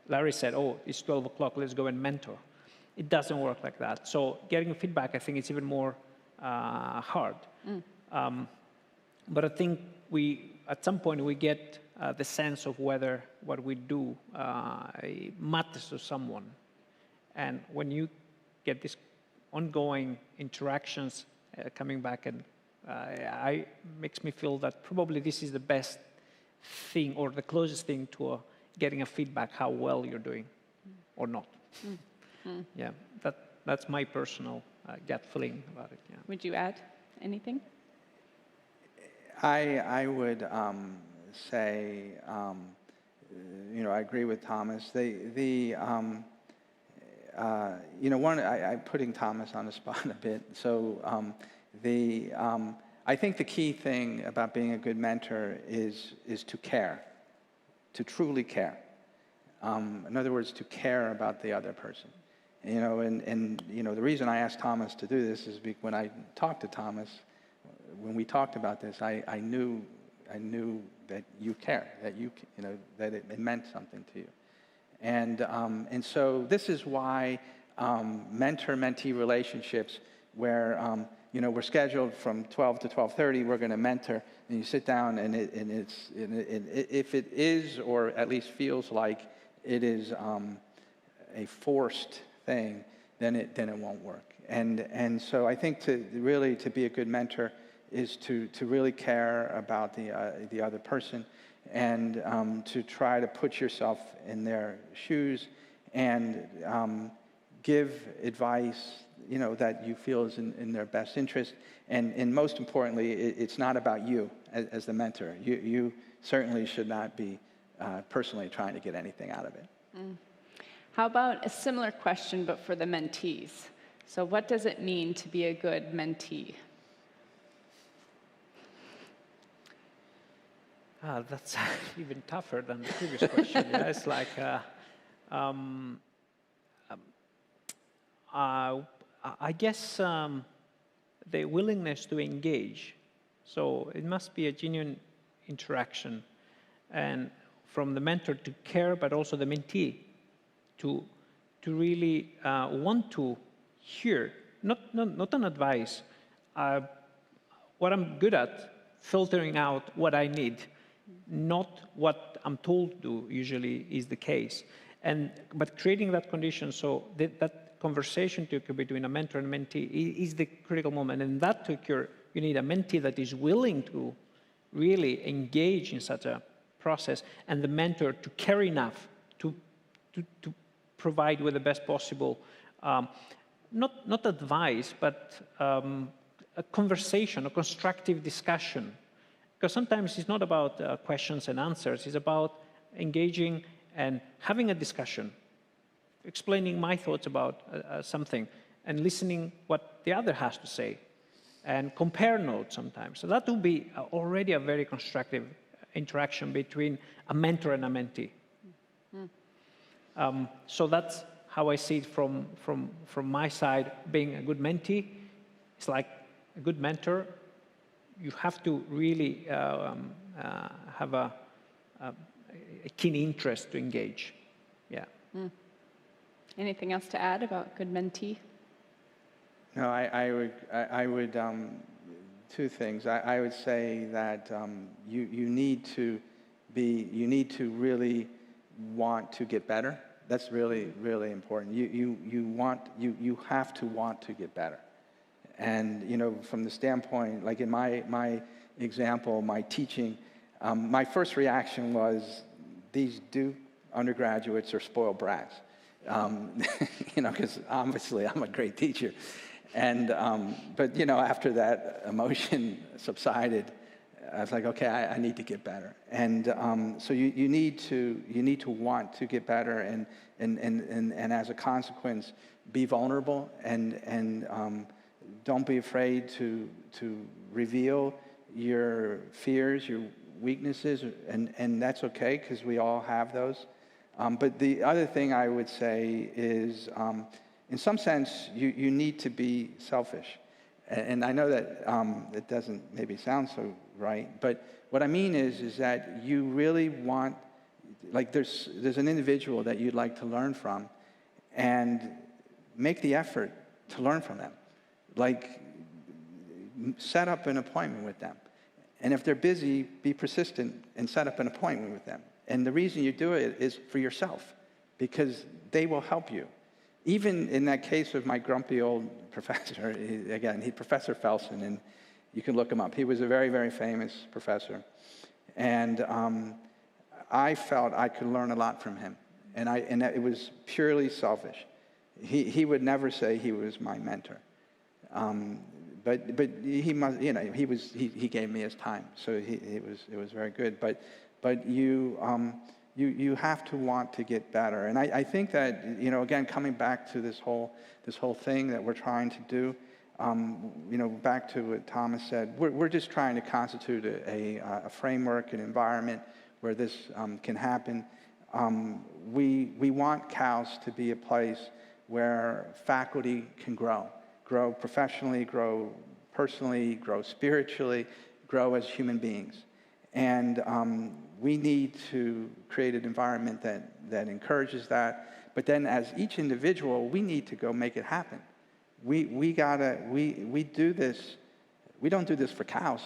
Larry said, oh, it's 12 o'clock, let's go and mentor. It doesn't work like that. So getting feedback, I think it's even more hard. But I think at some point, we get the sense of whether what we do matters to someone. And when you get these ongoing interactions coming back, and makes me feel that probably this is the best thing or the closest thing to getting a feedback how well you're doing or not. Yeah, that's my personal gut feeling about it. Yeah. Would you add anything? I would say, I agree with Thomas. I'm putting Thomas on the spot a bit. So I think the key thing about being a good mentor is to care, to truly care. In other words, to care about the other person. The reason I asked Thomas to do this is when I talked to Thomas, when we talked about this, I knew that you care, that it meant something to you. And so this is why mentor-mentee relationships where, we're scheduled from 12 to 12:30, we're going to mentor, and you sit down, and if it is, or at least feels like it is a forced thing, then it won't work. And so I think to be a good mentor is to really care about the other person, and to try to put yourself in their shoes and give advice that you feel is in their best interest. And most importantly, it's not about you as the mentor. You certainly should not be personally trying to get anything out of it. How about a similar question, but for the mentees? So what does it mean to be a good mentee? That's even tougher than the previous question. Yeah, it's like, I guess the willingness to engage. So it must be a genuine interaction, and from the mentor to care, but also the mentee to really want to hear, not an advice. What I'm good at, filtering out what I need, not what I'm told to do usually is the case. But creating that condition so that conversation to occur between a mentor and mentee is the critical moment. And that to occur, you need a mentee that is willing to really engage in such a process, and the mentor to care enough to provide with the best possible, not advice, but a conversation, a constructive discussion. Because sometimes it's not about questions and answers, it's about engaging and having a discussion, explaining my thoughts about something, and listening what the other has to say, and compare notes sometimes. So that will be already a very constructive interaction between a mentor and a mentee. So that's how I see it from my side. Being a good mentee, it's like a good mentor. You have to really have a keen interest to engage. Yeah. Anything else to add about good mentee? No, I would two things. I would say that you need to really want to get better. That's really, really important. You have to want to get better. And, you know, from the standpoint, like in my example, my teaching, my first reaction was, these Duke undergraduates are spoiled brats. You know, because obviously I'm a great teacher. And, but, you know, after that emotion subsided, I was like, okay, I need to get better. And so you need to want to get better, and as a consequence, be vulnerable, and don't be afraid to reveal your fears, your weaknesses, and that's okay, because we all have those. But the other thing I would say is, in some sense, you need to be selfish. And I know that it doesn't maybe sound so right, but what I mean is that you really want, like there's an individual that you'd like to learn from, and make the effort to learn from them. Like, set up an appointment with them. And if they're busy, be persistent and set up an appointment with them. And the reason you do it is for yourself, because they will help you. Even in that case of my grumpy old professor, he's Professor Felsen, and you can look him up. He was a very, very famous professor. And I felt I could learn a lot from him. And it was purely selfish. He would never say he was my mentor. But he must, you know, he gave me his time, so it was very good. But you have to want to get better, and I think that, you know, again, coming back to this whole thing that we're trying to do, you know, back to what Thomas said, we're just trying to constitute a framework, an environment where this can happen. We want CAUS to be a place where faculty can grow professionally, grow personally, grow spiritually, grow as human beings. And we need to create an environment that encourages that. But then as each individual, we need to go make it happen. We do this. We don't do this for CAUS.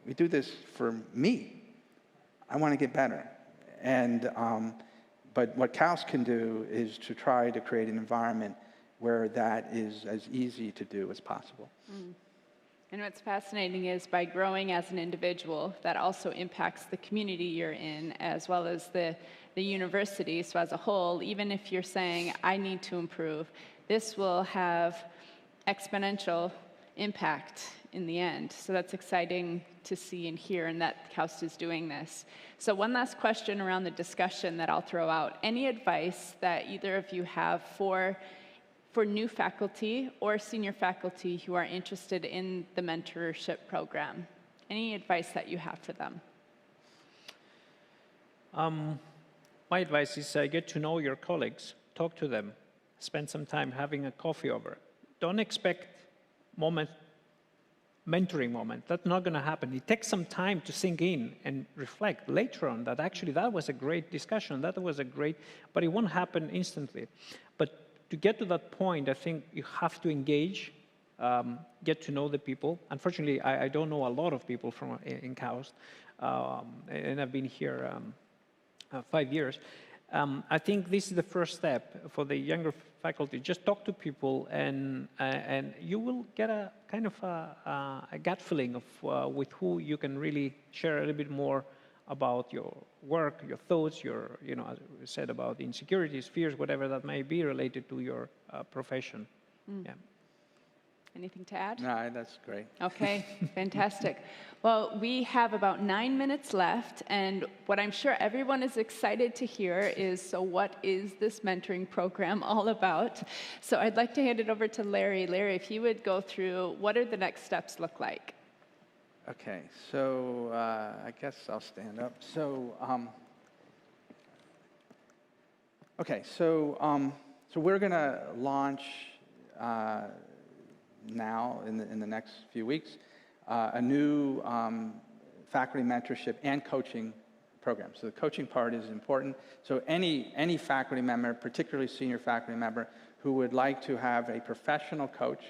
We do this for me. I want to get better. And but what CAUS can do is to try to create an environment where that is as easy to do as possible. And what's fascinating is, by growing as an individual, that also impacts the community you're in, as well as the university. So as a whole, even if you're saying, I need to improve, this will have exponential impact in the end. So that's exciting to see and hear, and that CAUS is doing this. So one last question around the discussion that I'll throw out. Any advice that either of you have for new faculty or senior faculty who are interested in the mentorship program? Any advice that you have for them? My advice is get to know your colleagues, talk to them, spend some time having a coffee over. Don't expect mentoring moment. That's not going to happen. It takes some time to sink in and reflect later on that actually that was a great discussion, but it won't happen instantly. But to get to that point, I think you have to engage, get to know the people. Unfortunately, I don't know a lot of people from in KAUST, and I've been here 5 years. I think this is the first step for the younger faculty. Just talk to people, and you will get a kind of a gut feeling of with who you can really share a little bit more about your work, your thoughts, as we said, about insecurities, fears, whatever that may be related to your profession. Yeah. Anything to add? No, that's great. Okay, fantastic. Well, we have about 9 minutes left, and what I'm sure everyone is excited to hear is, so what is this mentoring program all about? So I'd like to hand it over to Larry. Larry, if you would go through, what are the next steps look like? Okay, so I guess I'll stand up. So, so we're going to launch now in the next few weeks a new faculty mentorship and coaching program. So the coaching part is important. So any faculty member, particularly senior faculty member, who would like to have a professional coach,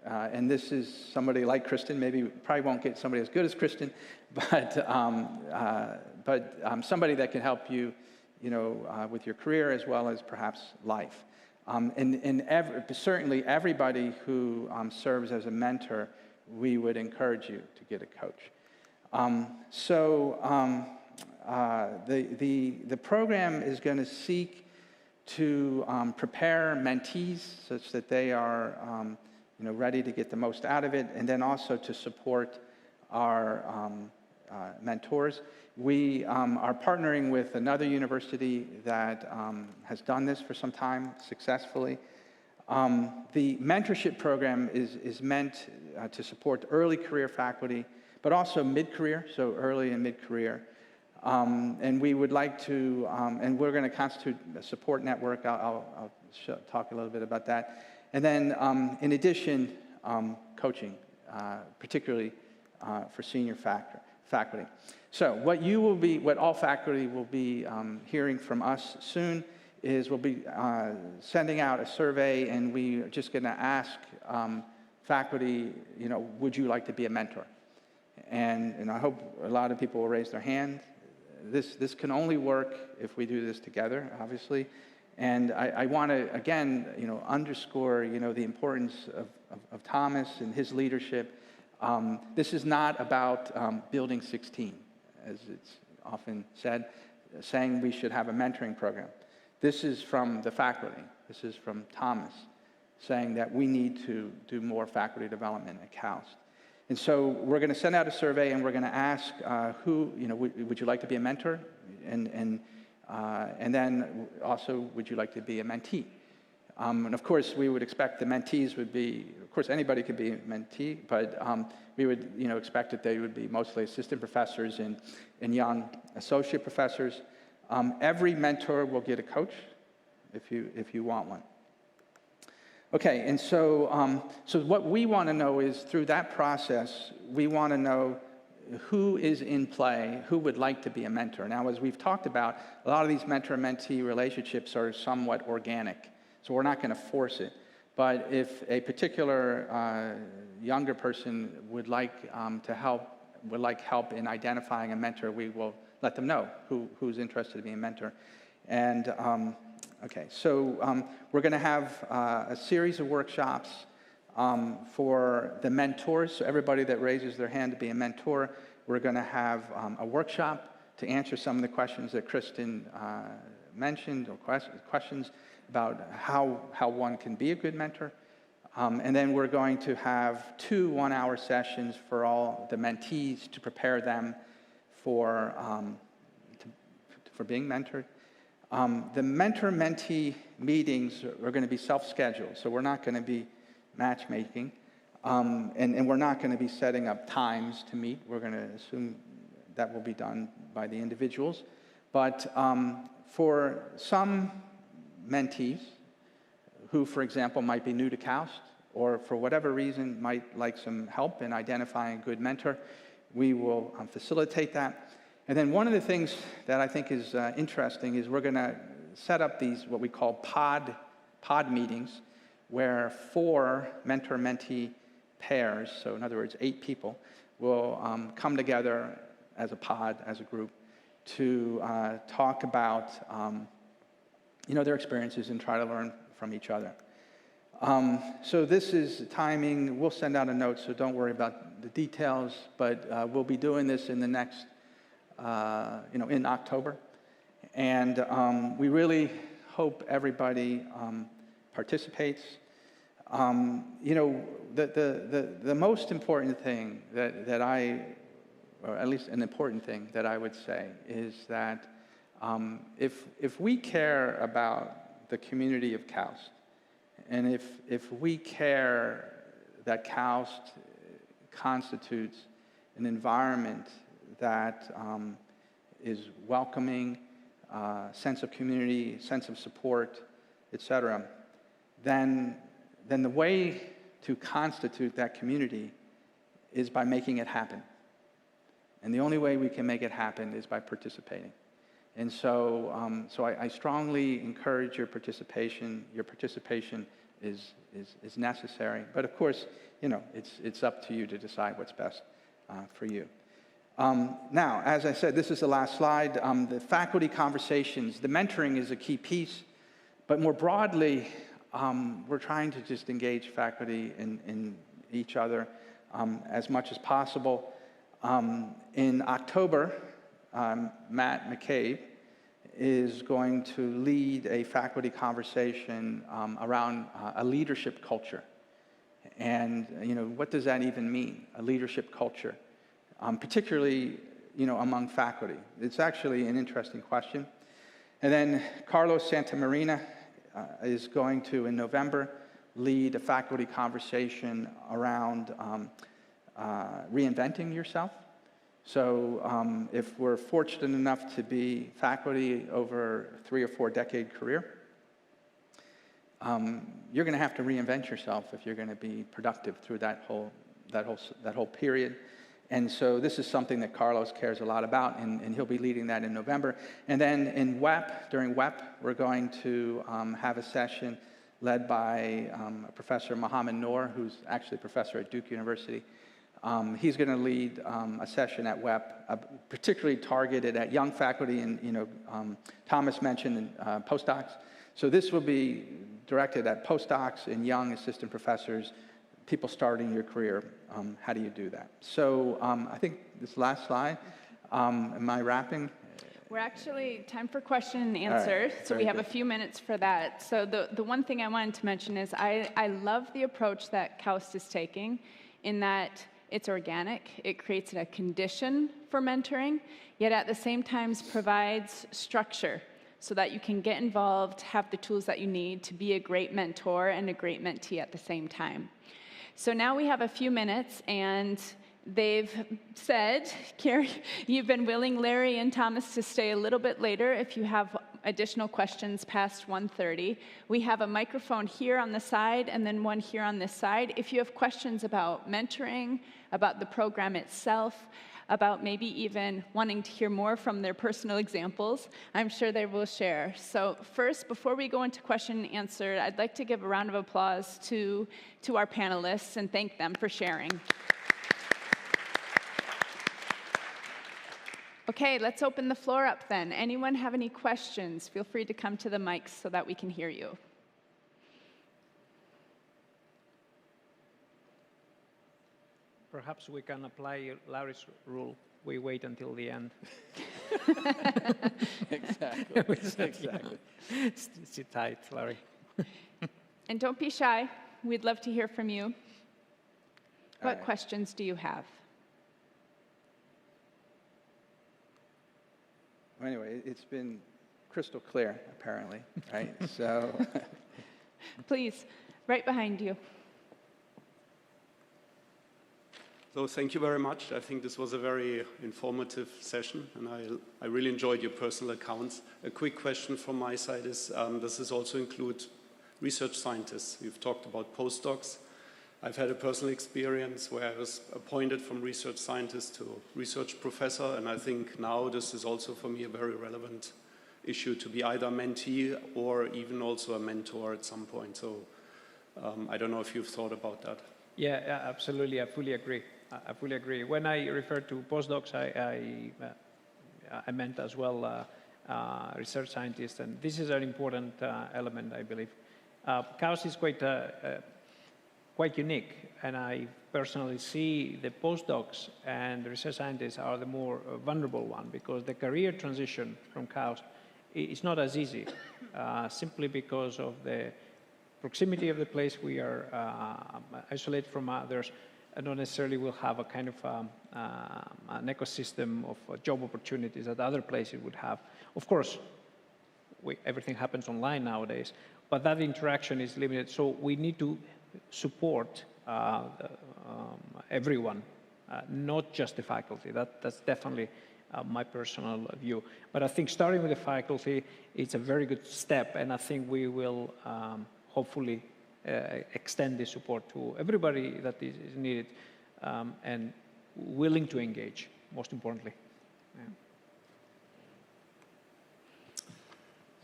and this is somebody like Kristen, probably won't get somebody as good as Kristen, but somebody that can help you, with your career as well as perhaps life. Certainly everybody who serves as a mentor, we would encourage you to get a coach. The program is going to seek to prepare mentees such that they are ready to get the most out of it, and then also to support our mentors. We are partnering with another university that has done this for some time successfully. The mentorship program is meant to support early career faculty, but also mid-career, so early and mid-career. And we would like to, and we're going to constitute a support network. I'll talk a little bit about that. And then, in addition, coaching, particularly for senior faculty. So what all faculty will be hearing from us soon is we'll be sending out a survey, and we are just going to ask faculty, would you like to be a mentor? And I hope a lot of people will raise their hand. This can only work if we do this together, obviously. And I want to, again, underscore, the importance of Thomas and his leadership. This is not about building 16, as it's often said, saying we should have a mentoring program. This is from the faculty. This is from Thomas, saying that we need to do more faculty development at KAUST. And so we're going to send out a survey, and we're going to ask would you like to be a mentor? And then also, would you like to be a mentee? And of course, we would expect the mentees would be, of course, anybody could be a mentee, but we would, expect that they would be mostly assistant professors and young associate professors. Every mentor will get a coach if you want one. Okay, and so what we want to know is, through that process, we want to know who is in play, who would like to be a mentor. Now, as we've talked about, a lot of these mentor-mentee relationships are somewhat organic, so we're not going to force it. But if a particular younger person would like help in identifying a mentor, we will let them know who's interested in being a mentor. And we're going to have a series of workshops for the mentors. So everybody that raises their hand to be a mentor, we're going to have a workshop to answer some of the questions that Kristen mentioned, or questions about how one can be a good mentor. And then we're going to have 2 one-hour sessions for all the mentees to prepare them for being mentored. The mentor-mentee meetings are going to be self-scheduled, so we're not going to be matchmaking, and we're not going to be setting up times to meet. We're going to assume that will be done by the individuals. But for some mentees who, for example, might be new to KAUST, or for whatever reason might like some help in identifying a good mentor, we will facilitate that. And then one of the things that I think is interesting is we're going to set up these, what we call pod meetings, where 4 mentor-mentee pairs, so in other words, 8 people, will come together as a pod, as a group, to talk about their experiences and try to learn from each other. So this is timing. We'll send out a note, so don't worry about the details, but we'll be doing this in the next, in October. And we really hope everybody participates. The most important thing that I, or at least an important thing that I would say, is that if we care about the community of KAUST, and if we care that KAUST constitutes an environment that is welcoming, sense of community, sense of support, etc., then the way to constitute that community is by making it happen. And the only way we can make it happen is by participating. And so, I strongly encourage your participation. Your participation is necessary. But of course, it's up to you to decide what's best for you. Now, as I said, this is the last slide. The faculty conversations, the mentoring is a key piece. But more broadly, we're trying to just engage faculty in each other as much as possible. In October, Matt McCabe is going to lead a faculty conversation around a leadership culture. And, what does that even mean, a leadership culture? Particularly, among faculty. It's actually an interesting question. And then Carlos Santamarina is going to, in November, lead a faculty conversation around reinventing yourself. So if we're fortunate enough to be faculty over a 3 or 4 decade career, you're going to have to reinvent yourself if you're going to be productive through that whole period. And so this is something that Carlos cares a lot about, and he'll be leading that in November. And then in during WEP, we're going to have a session led by Professor Mohammed Noor, who's actually a professor at Duke University. He's going to lead a session at WEP, particularly targeted at young faculty, and Thomas mentioned postdocs. So this will be directed at postdocs and young assistant professors, people starting your career. How do you do that? So I think this last slide, am I wrapping? We're actually time for question and answer, right, so we have a few minutes for that. So the one thing I wanted to mention is I love the approach that KAUST is taking, in that it's organic, it creates a condition for mentoring, yet at the same time provides structure so that you can get involved, have the tools that you need to be a great mentor and a great mentee at the same time. So now we have a few minutes, and they've said, Carrie, you've been willing Larry and Thomas to stay a little bit later if you have additional questions past 1:30. We have a microphone here on the side and then one here on this side. If you have questions about mentoring, about the program itself, about maybe even wanting to hear more from their personal examples, I'm sure they will share. So first, before we go into question and answer, I'd like to give a round of applause to our panelists and thank them for sharing. Okay, let's open the floor up then. Anyone have any questions? Feel free to come to the mics so that we can hear you. Perhaps we can apply Larry's rule. We wait until the end. Exactly. Sit tight, Larry. And don't be shy. We'd love to hear from you. What right. questions do you have? Well, anyway, it's been crystal clear, apparently, right? So, Please, right behind you. So thank you very much. I think this was a very informative session, and I really enjoyed your personal accounts. A quick question from my side is, does this also include research scientists? You've talked about postdocs. I've had a personal experience where I was appointed from research scientist to research professor, and I think now this is also for me a very relevant issue to be either a mentee or even also a mentor at some point. So I don't know if you've thought about that. Yeah, absolutely. I fully agree. I fully agree. When I refer to postdocs, I meant as well research scientists, and this is an important element, I believe. Chaos is quite unique, and I personally see the postdocs and the research scientists are the more vulnerable one, because the career transition from chaos is not as easy, simply because of the proximity of the place we are isolated from others, and not necessarily will have a kind of an ecosystem of job opportunities that other places would have. Of course, everything happens online nowadays, but that interaction is limited, so we need to support everyone, not just the faculty. That's definitely my personal view. But I think starting with the faculty, it's a very good step, and I think we will hopefully extend the support to everybody that is needed and willing to engage, most importantly.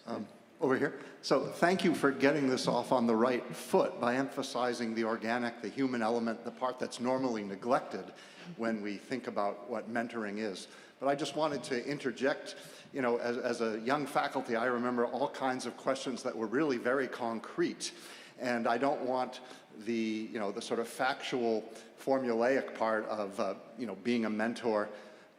Yeah. Over here. So thank you for getting this off on the right foot by emphasizing the organic, the human element, the part that's normally neglected when we think about what mentoring is. But I just wanted to interject, you know, as a young faculty, I remember all kinds of questions that were really very concrete. And I don't want the, you know, the sort of factual, formulaic part of, you know, being a mentor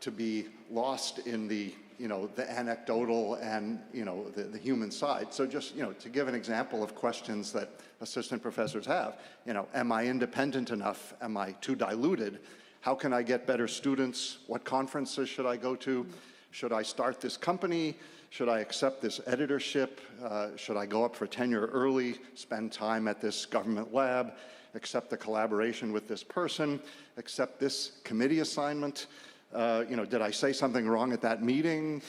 to be lost in the, you know, the anecdotal and, you know, the human side. So just, you know, to give an example of questions that assistant professors have, you know, am I independent enough? Am I too diluted? How can I get better students? What conferences should I go to? Should I start this company? Should I accept this editorship? Should I go up for tenure early, spend time at this government lab, accept the collaboration with this person, accept this committee assignment? You know, did I say something wrong at that meeting?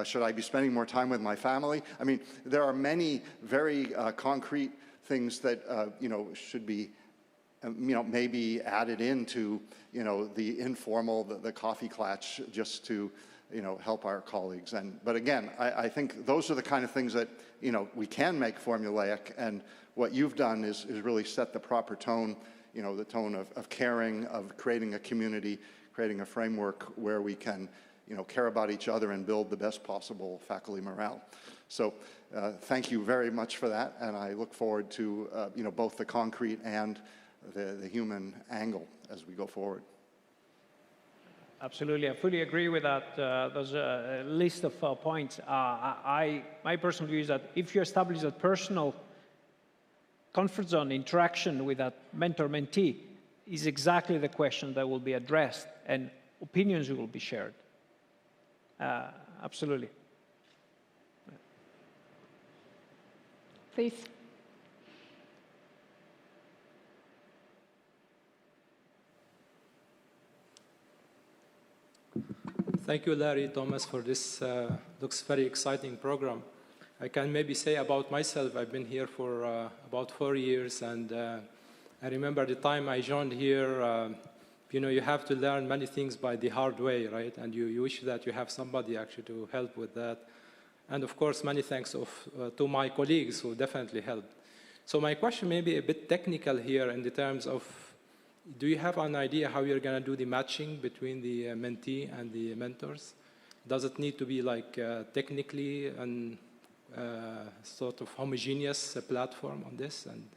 Should I be spending more time with my family? I mean, there are many very concrete things that, you know, should be, you know, maybe added into, you know, the informal, the coffee klatch, just to, you know, help our colleagues. But again, I think those are the kind of things that, you know, we can make formulaic, and what you've done is really set the proper tone, you know, the tone of caring, of creating a community, creating a framework where we can, you know, care about each other and build the best possible faculty morale. So thank you very much for that, and I look forward to, you know, both the concrete and the human angle as we go forward. Absolutely, I fully agree with that. There's a list of points. My personal view is that if you establish a personal comfort zone interaction with that mentor-mentee, is exactly the question that will be addressed, and opinions will be shared. Absolutely. Please. Thank you, Larry, Thomas, for this looks very exciting program. I can maybe say about myself, I've been here for about 4 years, and I remember the time I joined here, you know, you have to learn many things by the hard way, right? And you wish that you have somebody actually to help with that. And of course, many thanks to my colleagues who definitely helped. So my question may be a bit technical here in the terms of, do you have an idea how you're going to do the matching between the mentee and the mentors? Does it need to be like technically and sort of homogeneous platform on this? And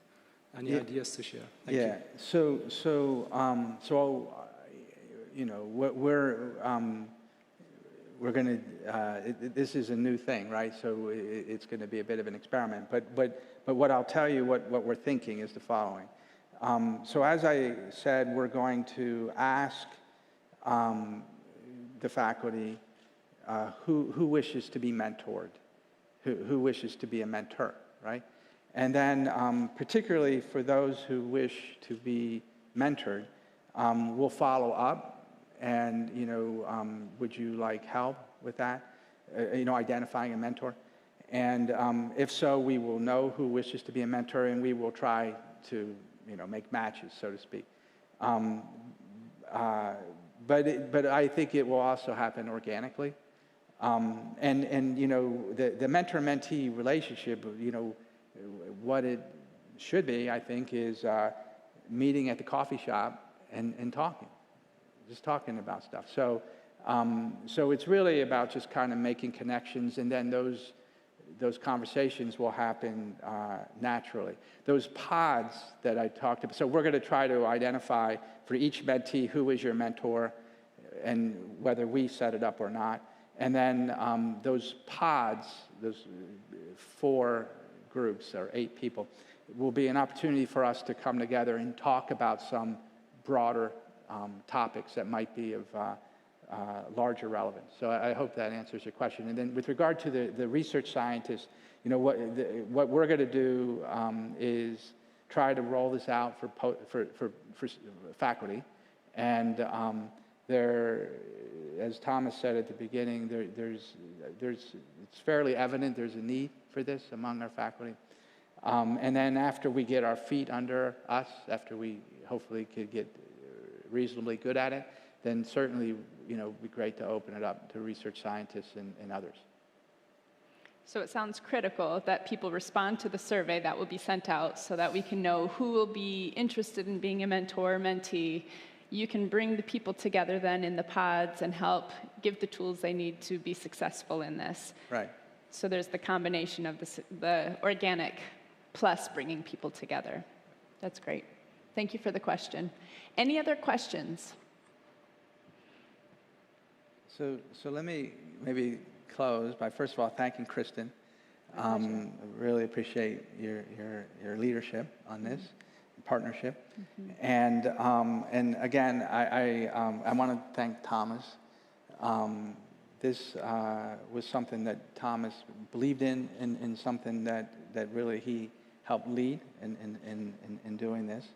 any ideas to share? Thank you. So you know, we're going to. This is a new thing, right? So it's going to be a bit of an experiment. But what I'll tell you, what we're thinking is the following. So as I said, we're going to ask the faculty who wishes to be mentored, who wishes to be a mentor, right? And then particularly for those who wish to be mentored, We'll follow up, and, would you like help with that? Identifying a mentor. And if so, we will know who wishes to be a mentor, and we will try to, make matches, so to speak. But I think it will also happen organically. The mentor-mentee relationship, what it should be, I think, is meeting at the coffee shop and talking, just talking about stuff. So it's really about just kind of making connections, and then those conversations will happen naturally. Those pods that I talked about, so we're going to try to identify for each mentee who is your mentor and whether we set it up or not. And then those pods, those 4 groups or 8 people, will be an opportunity for us to come together and talk about some broader topics that might be of larger relevance. So I hope that answers your question. And then with regard to the research scientists, what we're going to do is try to roll this out for faculty. And as Thomas said at the beginning, it's fairly evident there's a need for this among our faculty. And then after we get our feet under us, after we hopefully could get reasonably good at it, then certainly, it'd be great to open it up to research scientists and others. So it sounds critical that people respond to the survey that will be sent out so that we can know who will be interested in being a mentor or mentee. You can bring the people together then in the pods and help give the tools they need to be successful in this. Right. So there's the combination of the organic plus bringing people together. That's great. Thank you for the question. Any other questions? So let me maybe close by first of all thanking Kristen. Really appreciate your leadership on this partnership, and again I want to thank Thomas. This was something that Thomas believed in something that really he helped lead in doing this,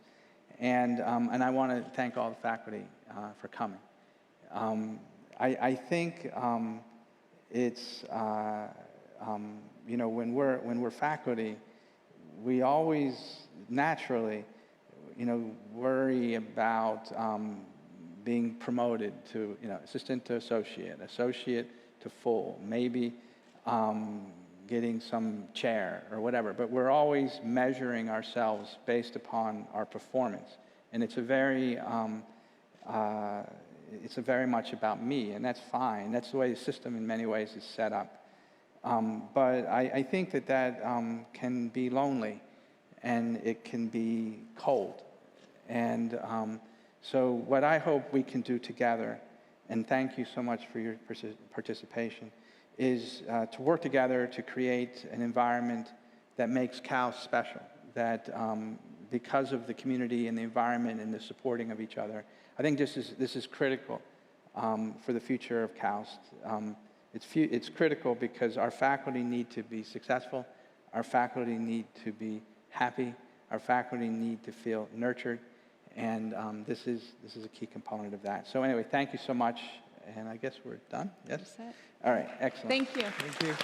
and I want to thank all the faculty for coming. I think it's when we're faculty, we always naturally worry about being promoted to assistant to associate to full, maybe getting some chair or whatever. But we're always measuring ourselves based upon our performance, and it's a very much about me, and that's fine. That's the way the system in many ways is set up. But I think that can be lonely, and it can be cold. And so what I hope we can do together, and thank you so much for your participation, is to work together to create an environment that makes Cal special, that because of the community and the environment and the supporting of each other, I think this is critical for the future of KAUST. It's critical because our faculty need to be successful, our faculty need to be happy, our faculty need to feel nurtured, and this is a key component of that. So anyway, thank you so much, and I guess we're done. Yes. All right. Excellent. Thank you. Thank you.